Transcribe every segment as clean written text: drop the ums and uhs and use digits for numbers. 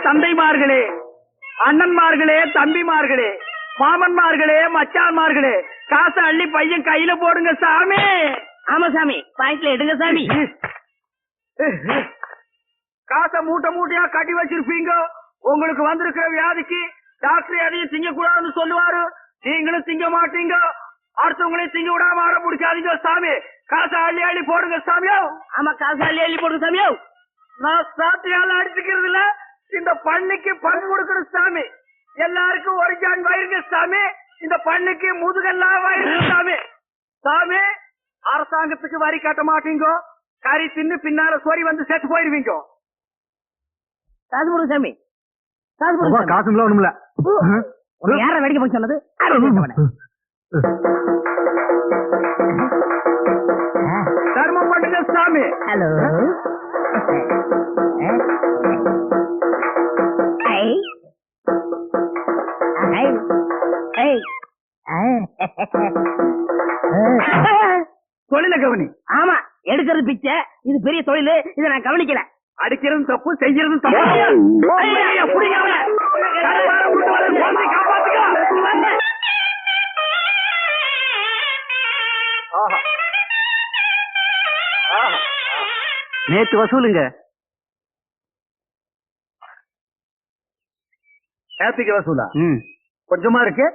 தந்தைமார்களே, அண்ணன்மார்களே, தம்பிமார்களே, மாமன்மார்களே, மச்சான்மார்களே, காசை அள்ளி பையன் கையில போடுங்க சாமி. ஆமா சாமி, பாக்கெட்ல எடுங்க சாமி. காசை மூட்டை மூட்டையா கட்டி வச்சிருப்பீங்க. உங்களுக்கு வந்திருக்கிற வியாதிக்கு டாக்டர் எதையும் திங்க கூடாதுன்னு சொல்லுவாரு. நீங்களும் திங்க மாட்டீங்க. அடுத்தவங்களையும் திங்க விடாம ஆட முடிக்காதீங்க சாமி. காசை அள்ளி அள்ளி போடுங்க சாமியோ. ஆமா, காசு அள்ளி அள்ளி போடுங்க சாமியோ. நான் சாத்தியால அடிச்சுக்கிறது இல்ல, இந்த பண்ணிக்கு பங்கு கொடுக்கணும் சாமி. எல்லாருக்கும் ஒரு ஜான் வயிறுங்க சாமி. இந்த பண்ணிக்கு முதுகெல்லாம் வயிறு சாமி. சாமி, அரசாங்கத்துக்கு வரி கட்ட மாட்டீங்க. கறி தின்னு பின்னால சோரி வந்து செத்து போயிருவீங்க. காசு போடுங்க சாமி, காசு போடுங்க. காசு ஒண்ணுமில்ல. யார வெடிக்க போய் சொன்னது? தர்மம் பண்ணுங்க சாமி. ஹலோ, தொழில கவனி. ஆமா, எடுக்கிறது பிச்சை. இது பெரிய தொழில். இதை நான் கவனிக்கல. அடிக்கிறதும் தப்பு, செய்யறதும் தப்பு. நேத்து வசூலுங்க. நேத்துக்கு வசூலா? கொஞ்சமா இருக்கு.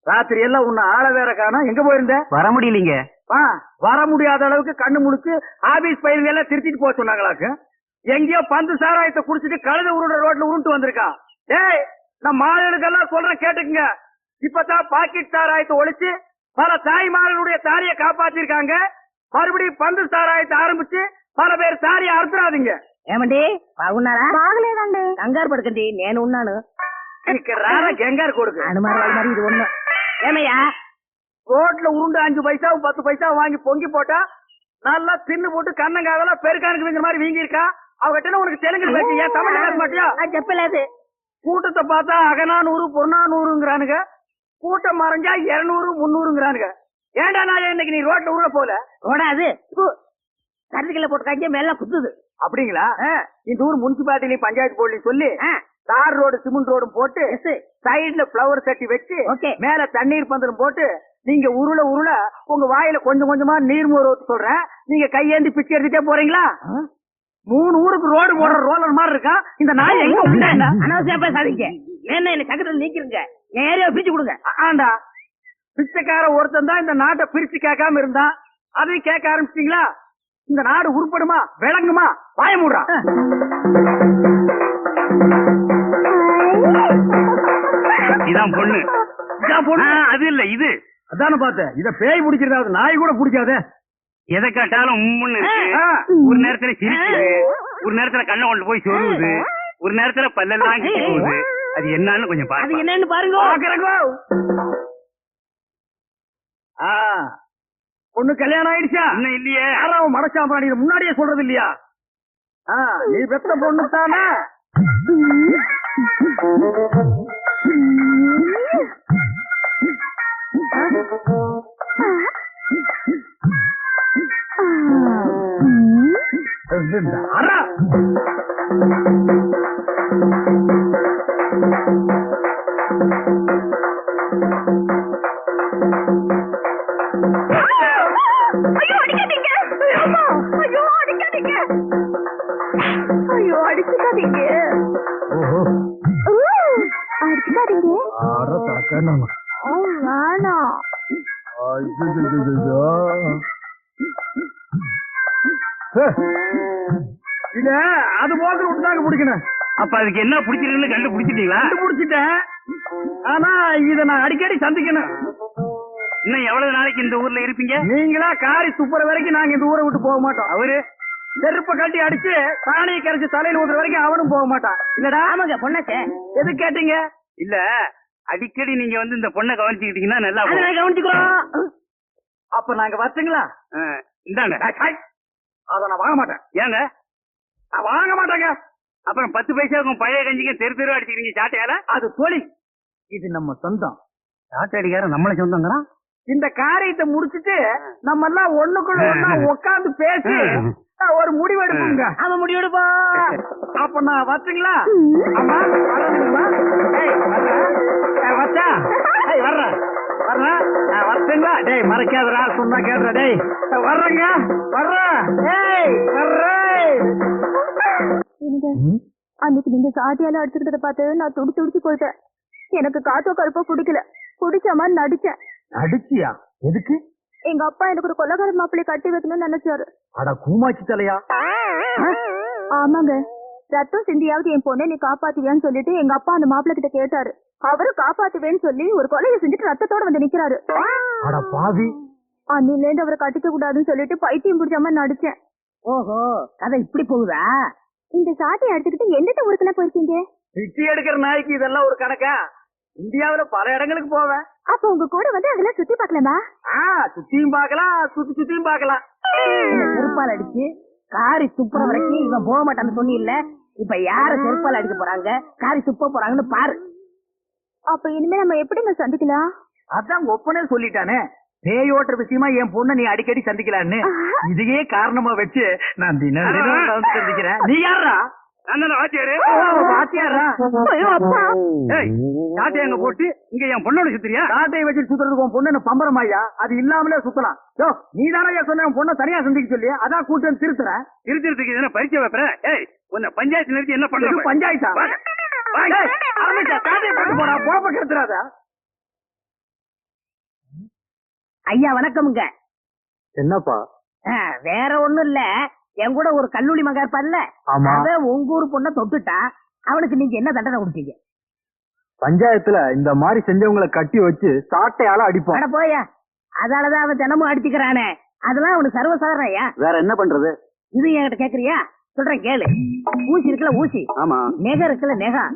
ராத்திரி எல்லாம் உன்னை ஆள வேற காணோம். எங்க போயிருந்த? வர முடியலீங்க. வர முடியாத அளவுக்கு கண்ணு முழுக்கு ஆபீஸ் பயிர்கள் எல்லாம் திருத்திட்டு போக சொன்னாங்களாக்கு. எங்கேயோ பந்து சாராயத்தை குடிச்சிட்டு கழுத உருண்ட ரோட்ல உருண்டு வந்திருக்கான். டேய், நான் மாடுகளுக்கெல்லாம் சொல்றேன் கேட்டுக்குங்க. இப்பதான் பாக்கெட் சாராயத்தை ஒழிச்சு பல தாய்மார்களுடைய தாரியை காப்பாத்திருக்காங்க. மறுபடியும் பந்து சாராயத்தை ஆரம்பிச்சு பல பேர் தாரியை அறுத்துறாதீங்க. ఏమండి బాగున్నారా? బాగలేదండి. కంగారు పడకండి, నేను ఉన్నాను. கெங்கார் கொடுக்கு మరి ఇది ஒண்ணு. ஏமையா, ரோட்ல உருண்டு 5 பைசாவும் 10 பைசாவும் வாங்கி பொங்கி போட்டா நல்லா தின்னு போட்டு கண்ணங்காதெல்லாம் பெருக்கானுக்கு வீங்க மாதிரி வீங்கி இருக்கா. அவகிட்ட உனக்கு தெலுங்கு பேச்சு, ஏன் தமிழ் பேச மாட்டியா? చెప్పలేదు. கூட்டத்தை பார்த்தா அகநானூறு பொன்னானூறுங்கிறானுங்க. கூட்டம் மறைஞ்சா 200 300ங்கிறானுங்க. ஏண்டா நான் இன்னைக்கு நீ ரோட்ல உருள போல? ரோடாது கருத்துக்களை போட்டு காய்ச்சி மேல குத்துது. அப்படிங்களா? இந்த ஊர் முனிசிபாலிட்டி பஞ்சாயத்து போர்டு சொல்லி தார் ரோடு சிமெண்ட் ரோடும் போட்டு சைடுல பிளவர் சட்டி வச்சு மேல தண்ணீர் பந்தலும் போட்டு நீங்க உருள உருள உங்க வாயில கொஞ்சம் கொஞ்சமா நீர் மோர் ஊத்து சொல்றேன். நீங்க கையேந்தி பிச்சை எடுத்துட்டே போறீங்களா? 3 ஊருக்கு ரோடு போடுற ரோலர் மாதிரி இருக்கா இந்த நாய். எங்க உண்டா? அனாவசியம் பேசாதீங்க. என்ன என்ன சக்கரத்துல நீக்கிருங்க. என் ஏரியா பிரிச்சு கொடுங்க. ஆண்டா, பிச்சைக்கார ஒருத்தன் தான் இந்த நாட்டை பிரிச்சு கேட்காம இருந்தா அதையும் கேட்க ஆரம்பிச்சிட்டீங்களா? இந்த நாடு உருப்படுமா விளங்குமா? வாய மூடுறா. இதான் பொண்ணு. அது இல்ல, இது அதான பார்த்தேன். இத பேய் பிடிக்கிறதாவது நாய் கூட பிடிக்காதே. எதை கேட்டாலும் உம்முன்னு இருக்கு. ஒரு நேரத்துல சிரிக்குது, ஒரு நேரத்துல கண்ணை கொண்டு போய் சொருவுது, ஒரு நேரத்துல பல்லெல்லாம் கிட்டி போகுது. அது என்னன்னு கொஞ்சம் அது பாருங்க. என்னன்னு பாருங்க. பொண்ணு கல்யாணம் ஆயிடுச்சா? இன்னும் இல்லையே. யாராவது மடச்சாம்பா முன்னாடியே சொல்றது இல்லையா? நீ பெத்த பொண்ணு தானே? ஐயோ அடிக்காதீங்க. ஐயோ அடிக்காதீங்க. ஐயோ அடிக்காதீங்க. அடிக்காதீங்க. வேணாம். இல்ல, அது போக விட்டுதாங்க பிடிக்கணும். அப்ப அதுக்கு என்ன பிடிச்சிருக்குன்னு கண்டுபிடிச்சிட்டீங்களா? கண்டுபிடிச்சிட்டேன். ஆனா இத நான் அடிக்கடி சந்திக்கணும். இன்னும் எவ்வளவு நாளைக்கு இந்த ஊர்ல இருப்பீங்க? நீங்களா காரி துப்புற வரைக்கும் நாங்க இந்த ஊரை விட்டு போக மாட்டோம். அவரு செருப்ப கட்டி அடிச்சு சாணியை கரைச்சு தலையில ஊத்துற வரைக்கும் அவனும் போக மாட்டான். இல்லடா? ஆமாங்க, பொண்ணாச்சே. எது கேட்டீங்க? இல்ல, அடிக்கடி நீங்க வந்து இந்த பொண்ணை கவனிச்சுக்கிட்டீங்கன்னா நல்லா கவனிச்சுக்கிறோம். அப்ப நாங்க வரட்டுங்களா? இந்தாங்க. அத நான் வாங்க மாட்டேன். ஏங்க? நான் வாங்க மாட்டேங்க. அப்புறம் 10 பைசாவுக்கும் பழைய கஞ்சிக்கு தெரு தெரு அடிச்சுக்கிறீங்க சாட்டையால. அது தொழில், இது நம்ம சொந்தம். சாட்டை அடிக்கார நம்மளே சொந்தங்கிறான். இந்த காரியத்தை முடிச்சிட்டு நம்ம எல்லாம் ஒண்ணுக்குள்ள ஒண்ணா உட்கார்ந்து பேசி ஒரு முடிவு எடுப்புங்க. அவன் முடிவெடுப்பா. அப்ப நான் வச்சுங்களா? ஆமா வர்றதுங்களா? வச்சா வர்றேன் வச்சுங்களா? டேய் மறைக்காதரா, சொன்னா கேட்ற. டேய் வர்றேங்க, வர்றேன். வர்றேன். அன்னைக்கு நீங்க சாட்டியால அடிச்சுக்கிட்டத பார்த்து நான் துடிச்சு போயிட்டேன். எனக்கு காத்தோ கருப்போ பிடிக்கல. பிடிச்ச மாதிரி நடிச்சேன். அடிச்சியா? எதுக்கு? எங்க அப்பா எனக்கு ஒரு கொலகார மாப்பிள்ளை கட்டி வைக்கணும்னு நினைச்சாரு. அட கூமாச்சி தலையா. ஆமாங்க, ரத்தம் சிந்தியாவது என் பொண்ணை நீ காப்பாத்துவியான்னு சொல்லிட்டு எங்க அப்பா அந்த மாப்பிள்ளை கிட்ட கேட்டாரு. அவரு காப்பாத்துவேன்னு சொல்லி ஒரு கொலையை செஞ்சுட்டு ரத்தத்தோட வந்து நிக்கிறாரு. அட பாவி. அன்னில இருந்து அவரை கட்டிக்க கூடாதுன்னு சொல்லிட்டு பைத்தியம் பிடிச்ச மாதிரி நடிச்சேன். ஓஹோ, கதை இப்படி போகுதா? இந்த சாட்டை எடுத்துக்கிட்டு எந்த ஊருக்குள்ள போயிருக்கீங்க? பிச்சை எடுக்கிற நாய்க்கு இதெல்லாம் ஒரு கணக்கா? இந்தியாவுல பல இடங்களுக்கு போவேன். அப்ப உங்க கூட வந்து அதெல்லாம் சுத்தி பாக்கலாமா? சுத்தியும் பாக்கலாம், சுத்தியும் பாக்கலாம். செருப்பால் அடிச்சு காரி துப்புற வரைக்கும் இவன் போக மாட்டான்னு சொன்னி இல்ல. இப்ப யார செருப்பால் அடிக்க போறாங்க, காரி துப்ப போறாங்கன்னு பாரு. அப்ப இனிமே நம்ம எப்படிங்க சந்திக்கலாம்? அதான் ஒப்பனே சொல்லிட்டானே, பேயோட்டுற விஷயமா என் பொண்ணை நீ அடிக்கடி சந்திக்கலான்னு. இதையே காரணமா வச்சு நான் தினம் வந்து சந்திக்கிறேன். நீ யாரா? எங்க போட்டு இங்க என் பொண்ணோட சுத்துறியா? சாட்டையை வச்சு சுத்துறதுக்கு உன் பொண்ணு பம்பரமாயா? அது இல்லாமலே சுத்தலாம். நீ தானே சொன்ன உன் பொண்ணை தனியா சந்திக்க சொல்லி, அதான் கூட்டு வந்து திருத்துறேன். திருத்தறதுக்கு என்ன பரிச்சை வைப்பற? உன்னை பஞ்சாயத்து நிறுத்தி என்ன பண்ற? பஞ்சாயத்தா? போடா, போப்ப கெடுத்துறாத. ஐயா வணக்கம்ங்க. என்னப்பா? வேற ஒண்ணும் இல்ல, என் கூட ஒரு கல்லூரி மகன் இருப்பான்ல, அவன் உங்க ஊர் பொண்ண தொட்டுட்டா. அவனுக்கு நீங்க என்ன தண்டனை கொடுத்தீங்க? பஞ்சாயத்துல இந்த மாதிரி செஞ்சவங்களை கட்டி வச்சு சாட்டையால அடிப்போம். அட போயா, அதாலதான் அவன் தினமும் அடிச்சுக்கிறானே. அதெல்லாம் அவனுக்கு சர்வசாதாரண ஐயா. வேற என்ன பண்றது? இது என்கிட்ட கேக்குறியா? சொல்றேன் கேளு. ஊசி இருக்குல்ல ஊசி, ஆமா, நெகம் இருக்குல்ல நெகம்,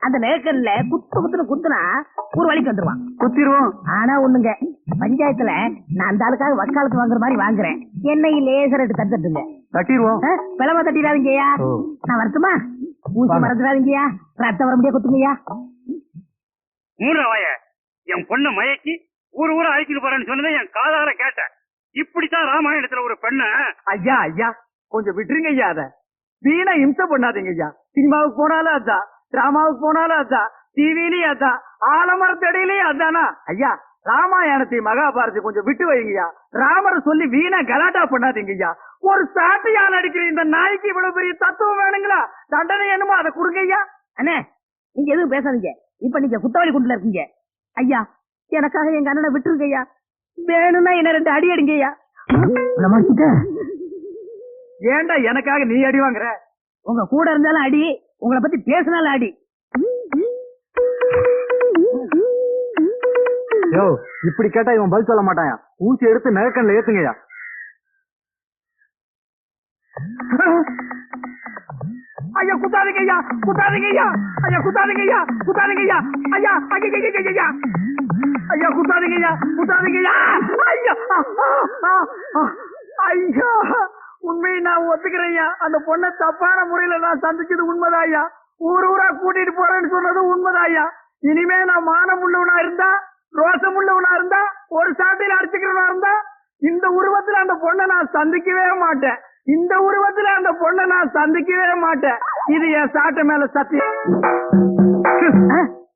அந்த நெகக்கல்ல குத்துன்னு குத்துனா ஒரு வழிக்கு வந்துருவான். குத்திருவோம். ஆனா ஒண்ணுங்க, பஞ்சாயத்துல நான் அந்த ஆளுக்காக வக்காலத்து வாங்குற மாதிரி வாங்குறேன். என்னை லேசர் எடுத்து தட்டுங்க. தட்டிடுவோம். பிளவா தட்டிடாதீங்கய்யா. நான் வரட்டுமா? ஊசி மறந்துடாதீங்கய்யா. ரத்தம் வர முடியா குத்துங்கய்யா. மூணாவாய என் பொண்ண மயக்கி ஊர அழைச்சிட்டு போறேன்னு சொன்னதை என் காதால கேட்டேன். இப்படித்தான் ராமாயணத்துல ஒரு பெண்ண. ஐயா ஐயா கொஞ்சம் விட்டுருங்க ஐயா. அத வீணா இம்சை பண்ணாதீங்க ஐயா. சினிமாவுக்கு போனாலும் அதான், டிராமாவுக்கு போனாலும் அதான், டிவிலயும் அதான், ஆலமரத்தடியிலயும் அதானா ஐயா. ராமாயணத்தை மகாபாரதி கொஞ்சம் விட்டு வைங்கய்யா. ராமரை சொல்லி வீணா கலாட்டா பண்ணாதீங்க ஐயா. ஒரு சாட்டையால் அடிக்கிற இந்த நாய்க்கு இவ்வளவு பெரிய தத்துவம் வேணுங்களா? தண்டனை என்னமோ அதை கொடுங்க ஐயா. அண்ணே, நீங்க எதுவும் பேசாதீங்க. இப்ப நீங்க குத்தவாளி குண்டுல இருக்கீங்க. ஐயா, எனக்காக எங்க அண்ணனை விட்டுருங்க ஐயா. வேணும்னா என்ன 2 அடி அடிங்க ஐயா. ஏன்டா எனக்காக நீ அடி வாங்குற? உங்க கூட இருந்தாலும் அடி, உங்களை பத்தி பேசினாலும் அடி. யோ, இப்படி கேட்டா இவன் பதில் சொல்ல மாட்டாயா. ஊசி எடுத்து நெருக்கண்ல ஏத்துங்கய்யா. ஐயா குத்தாதீங்க ஐயா, குத்தாதீங்க ஐயா. ஐயா குத்தாதீங்க ஐயா, குத்தாதீங்க ஐயா. ஐயா ஐயா ஐயா குத்தாதீங்க ஐயா, குத்தாதீங்க ஐயா. ஐயா ஐயா, உண்மையை நான் ஒத்துக்கிறேன் ஐயா. அந்த பொண்ணை தப்பான முறையில நான் சந்திச்சது உண்மைதான் ஐயா. ஊரா கூட்டிட்டு போறேன்னு சொன்னது உண்மைதான் ஐயா. இனிமே நான் மானம் உள்ளவனா இருந்தா, ரோசம் உள்ளவனா இருந்தா, ஒரு சாட்டையில அடிச்சுக்கிறவனா இருந்தா, இந்த உருவத்துல அந்த பொண்ணை நான் சந்திக்கவே மாட்டேன். இந்த உருவத்துல அந்த பொண்ணை நான் சந்திக்கவே மாட்டேன். இது என் சாட்டை மேல சத்தியம்.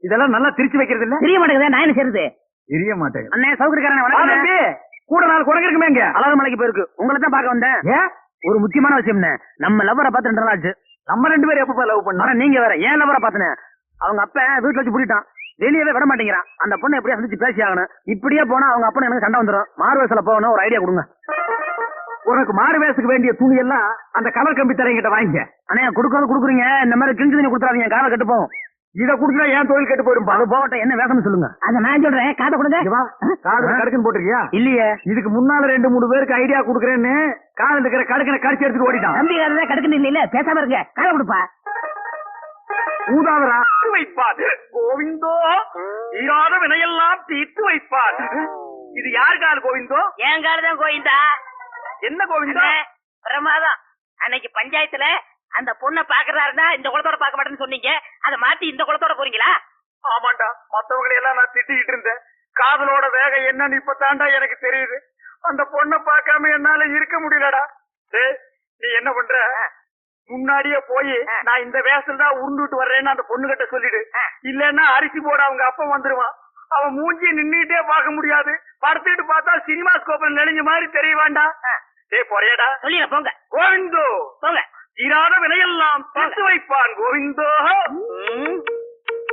இதெல்லாம் நல்லா திருச்சி வைக்கிறது இல்ல? தெரிய மாட்டேங்குது. நான் என்ன செய்யறது? தெரிய மாட்டேங்குது. அண்ணே சௌகரியக்காரன் கூட 4 குரங்கு இருக்குமே. இங்க அழகு மலைக்கு போயிருக்கு. உங்களை தான் பாக்க வந்தேன். ஏன்? ஒரு முக்கியமான விஷயம். நம்ம லவ்வரை பார்த்து 2 நாள் ஆச்சு. நம்ம 2 பேரும் எப்ப லவ் பண்ணோம்? நீங்க வேற. ஏன் லவ்வரை பார்த்தேன்? அவங்க அப்ப வீட்டுல வச்சு பூட்டிட்டான். வெளியவே விட மாட்டேங்கிறான். அந்த பொண்ணை எப்படியா சந்திச்சு பேசி ஆகணும். இப்படியே போனா அவங்க அப்பா எனக்கு சண்டை வந்துடும். மாறு வயசுல போகணும். ஒரு ஐடியா கொடுங்க. உனக்கு மாறு வயசுக்கு வேண்டிய துணி எல்லாம் அந்த கலர் கம்பி தரைங்கிட்ட வாங்கிக்க. அண்ணே கொடுக்காது கொடுக்குறீங்க. இந்த மாதிரி கிழிஞ்சு தண்ணி கொடுத்துறாதீங்க. காலை கட்டு போகும். இதை குடுத்தா ஏன் தொழில் கெட்டு போயிடும். அது போகட்டும். என்ன வேகம்னு சொல்லுங்க. அதை நான் சொல்றேன். காதை கொடுங்க. காது கடுக்குன்னு போட்டிருக்கியா? இல்லையே. இதுக்கு முன்னால 2-3 பேருக்கு ஐடியா கொடுக்குறேன்னு காதில் இருக்கிற கடுக்கனை கடிச்சு எடுத்துட்டு ஓடிட்டான். தம்பி காதை கடுக்குன்னு இல்ல. பேசாம இருக்க. காதை கொடுப்பா. ஊதாவரா வைப்பார் கோவிந்தோ, தீராத வினையெல்லாம் தீர்த்து வைப்பார். இது யார் கால் கோவிந்தோ? என் கால் தான் கோவிந்தா. என்ன கோவிந்தா? பிரமாதம். அன்னைக்கு பஞ்சாயத்துல அந்த பொண்ணை பாக்குறாருன்னா இந்த குளத்தோட பாக்க மாட்டேன்னு சொன்னீங்க. அதை மாத்தி இந்த குளத்தோட போறீங்களா? ஆமாண்டா, மத்தவங்களை எல்லாம் நான் திட்டிக்கிட்டு இருந்தேன். காதலோட வேகம் என்னன்னு இப்ப தாண்டா எனக்கு தெரியுது. அந்த பொண்ணை பார்க்காம என்னால இருக்க முடியலடா. நீ என்ன பண்ற முன்னாடியே போய் நான் இந்த வேஷத்துல தான் உருண்டுட்டு வர்றேன்னு அந்த பொண்ணு கிட்ட சொல்லிடு. இல்லன்னா அரிசி போட அவங்க அப்பா வந்துருவான். அவன் மூஞ்சி நின்னுட்டே பார்க்க முடியாது. படுத்துட்டு பார்த்தா சினிமா ஸ்கோப்ல நெளிஞ்ச மாதிரி தெரிய வேண்டாம். டேய் போறியடா சொல்லிட போங்க கோவிந்தோ. போங்க. தீராத வினையெல்லாம் தீர்த்து வைப்பான் கோவிந்தோ.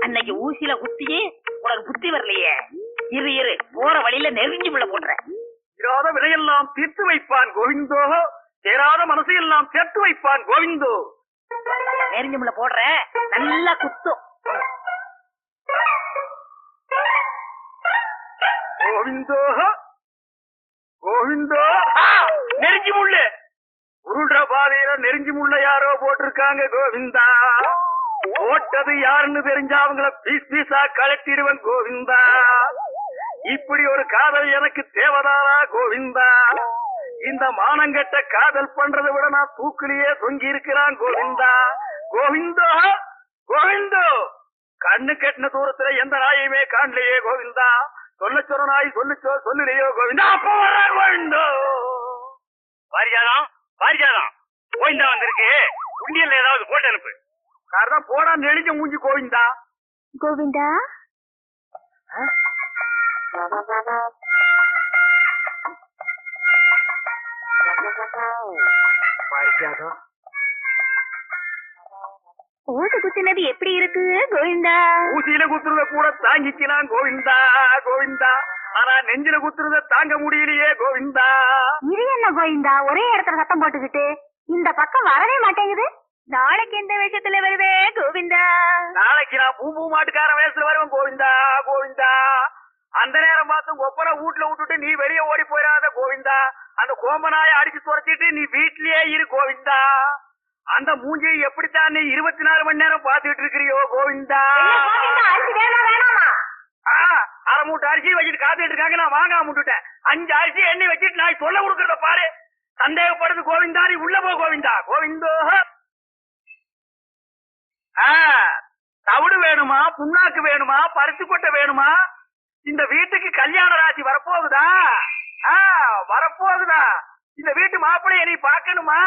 அன்னைக்கு ஊசியில குத்தியே உனக்கு புத்தி வரலையே. இரு இரு போற வழியில நெருங்கி உள்ள போடுறேன். தீராத வினையெல்லாம் தீர்த்து வைப்பான் கோவிந்தோ. தேராத மனசையெல்லாம் சேர்த்து வைப்பான் கோவிந்தோ. நெருங்கி உள்ள போடுறேன். நல்லா குத்தும். கோவிந்தோ கோவிந்தோ. நெருங்கி முள்ளு உருள்ற பாதையில நெருங்கி முள்ள யாரோ போட்டிருக்காங்க கோவிந்தா. போட்டது யாருன்னு தெரிஞ்சா அவங்கள பீஸ் பீஸா கலட்டிடுவன் கோவிந்தா. இப்படி ஒரு காதல் எனக்கு தேவதாரா கோவிந்தா. இந்த மானங்கட்ட காதல் பண்றதை விட நான் தூக்கிலேயே தொங்கி இருக்கிறான் கோவிந்தா. கோவிந்தோ கோவிந்தோ. கண்ணு கட்டின தூரத்துல எந்த நாயுமே காணலையே கோவிந்தா. சொல்ல சொன்ன நாய் சொல்லுச்சோ சொல்லுலையோ கோவிந்தா. அப்ப வர கோவிந்தோ. பாரிஜாதம் பாரிஜாதம் கோவிந்தா வந்திருக்கு. உண்டியல்ல ஏதாவது போட்டு அனுப்பு. காரணம் போடா நெளிஞ்ச மூஞ்சி கோவிந்தா. கோவிந்தா பாரிஜாதம் ஓட்டு குத்தினது எப்படி இருக்கு கோவிந்தா? ஊசியில குத்துறத கூட தாங்கிக்கலாம் கோவிந்தா கோவிந்தா. ஆனா நெஞ்சில குத்துறத தாங்க முடியலையே கோவிந்தா. இது என்ன கோவிந்தா ஒரே இடத்துல சத்தம் போட்டுக்கிட்டு இந்த பக்கம் வரவே மாட்டேங்குது? நாளைக்கு எந்த விஷயத்துல வருவே கோவிந்தா? நாளைக்கு நான் பூ மாட்டுக்கார வயசுல வருவேன் கோவிந்தா கோவிந்தா. அந்த நேரம் பார்த்து ஒப்பனை வீட்டுல விட்டுட்டு நீ வெளியே ஓடி போயிடாத கோவிந்தா. அந்த கோமனாய அடிச்சு துரைச்சிட்டு நீ வீட்லயே இரு கோவிந்தா. அந்த மூஞ்சியை எப்படித்தான் நீ 24 மணி நேரம் பாத்துட்டு இருக்கிறியோ கோவிந்தா. அரை மூட்டை அரிசி வச்சுட்டு காத்துட்டு இருக்காங்க. நான் வாங்காம விட்டுட்டேன். 5 அரிசி எண்ணெய் வச்சுட்டு நான் சொல்ல கொடுக்கறத பாரு. சந்தேகப்படுது கோவிந்தா. நீ உள்ள போ கோவிந்தா கோவிந்தோ. தவிடு வேணுமா புண்ணாக்கு வேணுமா பருத்தி கொட்டை வேணுமா? இந்த வீட்டுக்கு கல்யாண ராசி வரப்போகுதா? வரப்போகுதா? இந்த வீட்டு மாப்பிள்ளைய நீ பாக்கணுமா?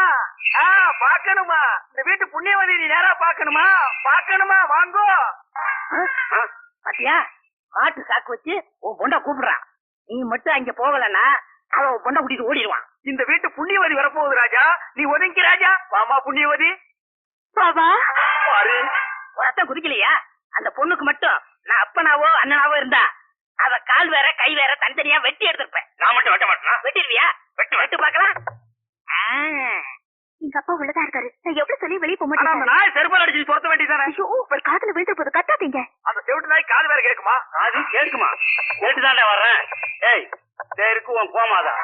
பாக்கணுமா? இந்த வீட்டு புண்ணியவதி நீ நேரா பாக்கணுமா? பாக்கணுமா? வாங்கோ. பாத்தியா மாட்டு சாக்கு வச்சு உன் பொண்ணை கூப்பிடுறான். நீ மட்டும் அங்க போகலன்னா அவன் உன் பொண்ணை கூட்டிட்டு ஓடிடுவான். இந்த வீட்டு புண்ணியவதி வரப்போகுது ராஜா. நீ ஒதுங்கி ராஜா. வாமா புண்ணியவதி. பாபா பாரு ரத்தம் குதிக்கலையா? அந்த பொண்ணுக்கு மட்டும் நான் அப்பனாவோ அண்ணனாவோ இருந்தா அவ கால் வேற கை வேற தனித்தனியா வெட்டி எடுத்திருப்பேன். நான் மட்டும் வெட்ட மாட்டேனா? வெட்டிடுவியா? வெட்டு வெட்டு பாக்கலாம். எங்க அப்பா உள்ளதா இருக்காரு. நான் எப்படி சொல்லி வெளியே போக ஆனா அந்த மாட்டேன். நாய் செருப்பால் அடிச்சு துரத்த வேண்டியதானே? ஒரு காதுல விழுந்து போது கத்தாதீங்க. அந்த செவிட்டு நாய் காது வேற கேக்குமா? அது கேட்குமா? கேட்டுதான்டா வர்றேன். ஏய் தேருக்கு உன் கோமாதா.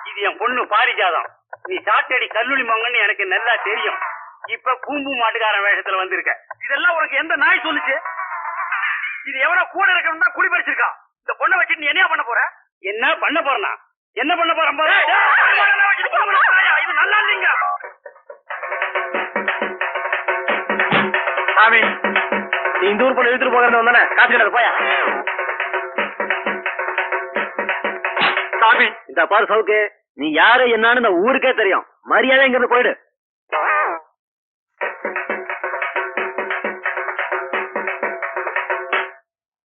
இது என் பொண்ணு பாரிஜாதம். நீ சாட்டடி கல்லூரி மங்கன்னு எனக்கு நல்லா தெரியும். இப்ப பூம்பு மாட்டுக்காரன் வேஷத்துல வந்திருக்க. இதெல்லாம் உனக்கு எந்த நாய் சொல்லுச்சு? இது எவனோ கூட இருக்கணும் தான் குடி பறிச்சிருக்கான். இந்த பொண்ணை வச்சுட்டு நீ என்ன பண்ண போற? என்ன பண்ண போறனா? என்ன பண்ண போறேன் பாரு. இது நல்லா இல்லைங்க சாமி. நீ இந்த ஊர் பொண்ணு இழுத்துட்டு போகிறது வந்தானே காசு கிட்ட போயா. சாமி இந்த பாரு சவுக்கு, நீ யாரு என்னன்னு இந்த ஊருக்கே தெரியும். மரியாதை இங்கிருந்து போயிடு.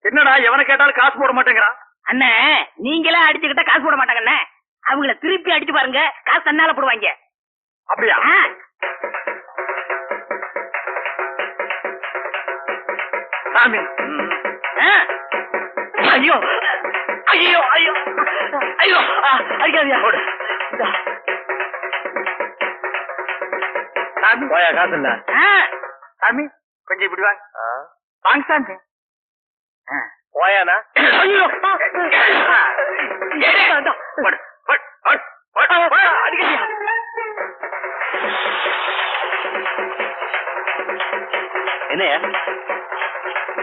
என்னடா எவனை கேட்டாலும் காசு போட மாட்டேங்கிறான்? அண்ணே நீங்களே அடிச்சுக்கிட்ட காசு போட மாட்டாங்க அண்ணே. அவங்கள திருப்பி அடிச்சு பாருங்க, காசு தன்னால போடுவாங்க. அப்படியா? சாமி ஐயோ ஐயோ ஐயோ ஐயோ அடிக்காதியா. சாமி போயா காசு இல்ல. சாமி கொஞ்சம் இப்படி வாங்க. வாங்க சாமி. போயானா? ஐயோ என்னையா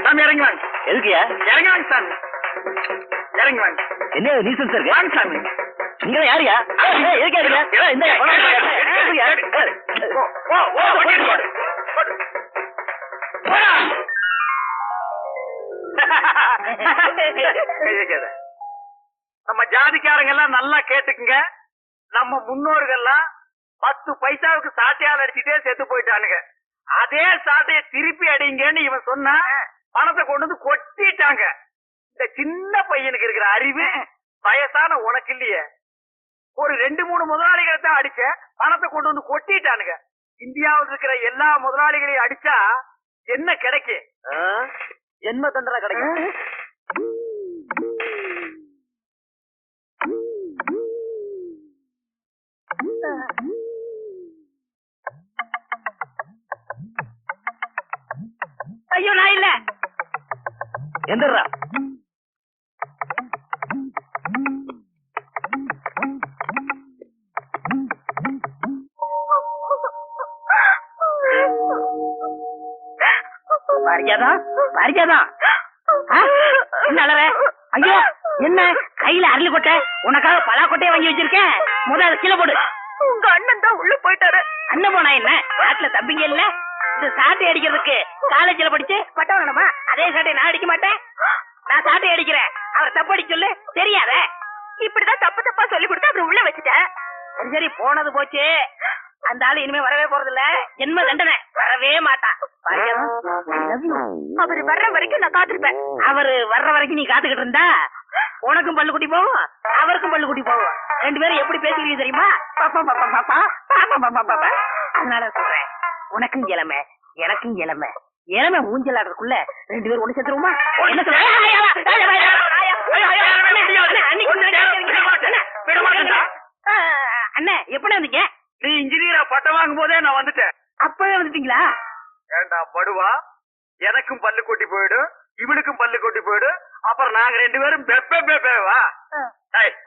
சாமி இறங்கி வாங்க. எதுக்குயா? இறங்கி வாங்க சாமி. இறங்கி வாங்க. என்ன நீசல் சார்? வாங்க சாமி. நீங்க யாரியா? நம்ம ஜாதிக்காரங்க எல்லாம் நல்லா கேட்டுக்குங்க. நம்ம முன்னோர்கள்லாம் 10 பைசாவுக்கு சாட்டையால் அடிச்சுட்டே செத்து போயிட்டானுங்க. அதே சாட்டைய திருப்பி அடிங்கன்னு இவன் சொன்னா பணத்தை கொண்டு வந்து கொட்டிட்டாங்க. இந்த சின்ன பையனுக்கு இருக்கிற அறிவு வயசான உனக்கு இல்லையே. ஒரு 2-3 முதலாளிகளை தான் அடிச்ச, பணத்தை கொண்டு வந்து கொட்டிட்டானுங்க. இந்தியாவில் இருக்கிற எல்லா முதலாளிகளையும் அடிச்சா என்ன கிடைக்கும்? என்ன தண்டனை கிடைக்கும்? ஐயோ நான் இல்ல. எந்திரா. பாரிஜாதா பாரிஜாதா என்ன அலற? ஐயோ என்ன கையில அரளி கொட்டை? உனக்காக பலா கொட்டையை வாங்கி வச்சிருக்கேன். முதல்ல கீழே போடு. உங்க அண்ணன் தான் உள்ள போயிட்டாரு. அண்ணன் போனா என்ன? நாட்டுல தம்பிங்க இல்ல? இந்த சாட்டை அடிக்கிறதுக்கு காலேஜ்ல படிச்சு பட்டம் வேணுமா? அதே சாட்டை நான் அடிக்க மாட்டேன். நான் சாட்டை அடிக்கிறேன், அவர் தப்பு அடிக்க சொல்லு. தெரியாத? இப்படிதான் தப்பு தப்பா சொல்லி கொடுத்து அப்புறம் உள்ள வச்சுட்டேன். சரி சரி போனது போச்சு. அந்த ஆளு இனிமே வரவே போறது இல்ல. ஜென்ம தண்டனை, வரவே மாட்டான். அவரு வர்ற வரைக்கும் நான் காத்திருப்பேன். அவரு வர்ற வரைக்கும் நீ காத்துக்கிட்டு இருந்தா உனக்கும் பல்லு குட்டி போகும், அவருக்கும் பல்லு குட்டி போகும். 2 பேரும் எப்படி பேசுவீங்க தெரியுமா? பாப்பா பாப்பா பாப்பா பாப்பா பாப்பா பாப்பா. அதனால சொல்றேன், உனக்கும் இளமை எனக்கும் இளமை. இளமை ஊஞ்சல் ஆடுறதுக்குள்ள 2 பேரும் ஒண்ணு சேர்த்துருவோமா? என்ன சொல்ற? அண்ணே எப்படி வந்தீங்க? நீ இன்ஜினியரா பட்டம் வாங்கும் போதே நான் வந்துட்டேன். அப்பவே வந்துட்டீங்களா? ஏண்டா படுவா, எனக்கும் பல்லு கொட்டி போயிடும், இவனுக்கும் பல்லு கொட்டி போயிடும். அப்புறம் நாங்க 2 பேரும் பெப்பேவா?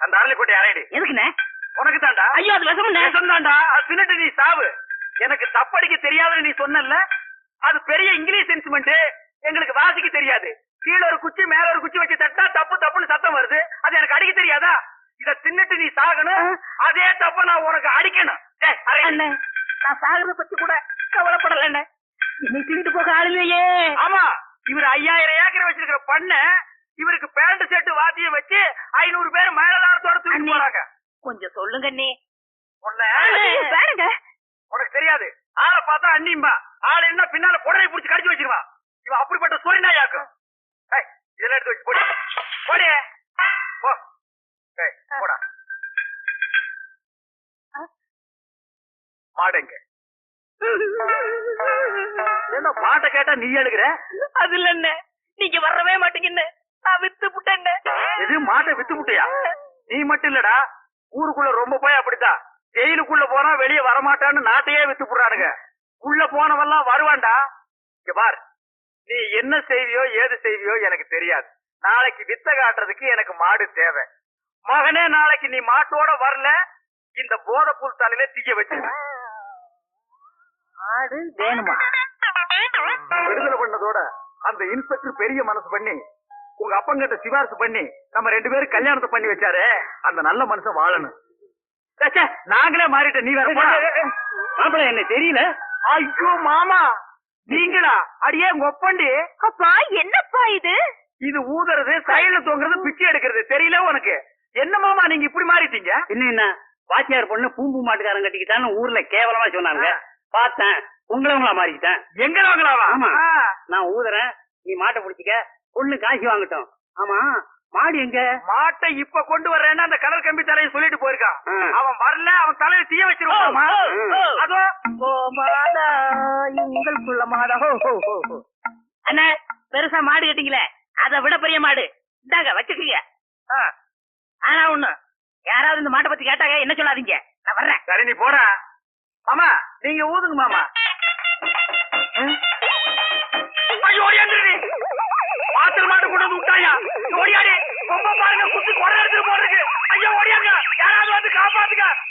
அந்த அரளி கொட்டி அரைடி. எதுக்குண்ணே? உனக்கு தாண்டா. ஐயோ அது விஷம் தாண்டா. அது தின்னுட்டு நீ சாவு. எனக்கு தப்படிக்க தெரியாதுன்னு நீ சொன்னல, அது பெரிய இங்கிலீஷ் இன்ஸ்ட்ருமெண்ட். எங்களுக்கு வாசிக்க தெரியாது. கீழே ஒரு குச்சி மேல ஒரு குச்சி வச்சு தட்டா தப்பு தப்புன்னு சத்தம் வருது. அது எனக்கு அடிக்க தெரியாதா? இத தின்னுட்டு நீ சாகணும், அதே தப்ப நான் உனக்கு அடிக்கணும். அண்ணே நான் சாகுறத பத்தி கூட கவலைப்படல. என்ன என்னை திருட்டு போக ஆள் இல்லையே. ஆமா, இவர் 5000 ஏக்கர் வச்சிருக்கிற பண்ண இவருக்கு பேண்ட் செட்டு வாத்தியம் வச்சு 500 பேர் மேலதாரத்தோட தூக்கி போறாங்க. கொஞ்சம் சொல்லுங்க அண்ணே. பாருங்க, உனக்கு தெரியாது. ஆளை பார்த்தா அண்ணிம்பா, ஆள் என்ன பின்னால புடவை புடிச்சு கடிச்சு வச்சிருவா. இவன் அப்படிப்பட்ட சொரி நாயாக்கும். இதெல்லாம் எடுத்து வச்சு போடு போடு போ. போடா மாடுங்க. என்ன பாட்டை கேட்டா நீ எழுகிற? அது இல்ல அண்ணே, நீங்க வரவே மாட்டீங்கன்னு நான் வித்து புட்டேன். எது மாட்டை வித்து புட்டியா? நீ மட்டும் இல்லடா, ஊருக்குள்ள ரொம்ப போய் அப்படித்தான். ஜெயிலுக்குள்ள போனா வெளியே வரமாட்டான்னு நாட்டையே வித்து புடுறானுங்க. உள்ள போனவெல்லாம் வருவான்டா. இங்க பார், நீ என்ன செய்வியோ ஏது செய்வியோ எனக்கு தெரியாது. நாளைக்கு வித்த காட்டுறதுக்கு எனக்கு மாடு தேவை. மகனே, நாளைக்கு நீ மாட்டோட வரல, இந்த போதைப்புல் தலையில தீய வச்சு ஆடு வேணுமா? விடுதலை பண்ணதோட அந்த இன்ஸ்பெக்டர் பெரிய மனசு பண்ணி உங்க அப்பங்கிட்ட சிபாரிசு பண்ணி நம்ம 2 பேரும் கல்யாணத்தை பண்ணி வச்சாரு. அந்த நல்ல மனுஷன் வாழணும். நாங்களே மாறிட்ட, நீ வேற மாப்பிள்ள என்ன தெரியல. ஐயோ மாமா, நீங்களா? அடியே ஒப்பண்டி. அப்பா என்னப்பா இது? இது ஊதுறது, சைடுல தொங்குறது, பிச்சை எடுக்கிறது தெரியல உனக்கு? என்ன மாமா நீங்க இப்படி மாறிட்டீங்க? என்ன வாத்தியார் பொண்ணு பூம்பு மாட்டுக்காரன் கட்டிக்கிட்டான்னு ஊர்ல கேவலமா சொன்னாங்க. பார்த்தேன், உங்களவங்களா மாறிக்கிட்டேன். எங்களவங்களாவா? ஆமா, நான் ஊதுறேன், நீ மாட்டை பிடிச்சிக்க, பொண்ணு காசு வாங்கட்டும். ஆமா, மாடு எங்க? மாட்டை இப்ப கொண்டு வர்றேன்னு அந்த கலர் கம்பி தலையை சொல்லிட்டு போயிருக்கான். அவன் வரல, அவன் தலையை தீய வச்சிருவாமா? அதோ உங்களுக்குள்ள மாடா. அண்ணா பெருசா மாடு கட்டிங்களே, அதை விட பெரிய மாடு இந்தாங்க வச்சுக்கீங்க. ஆனா ஒண்ணு, யாராவது இந்த மாட்டை பத்தி கேட்டாங்க என்ன சொல்லாதீங்க, நான் வர்றேன். சரி நீ போற. மாமா நீங்க ஊதுங்க மாமா.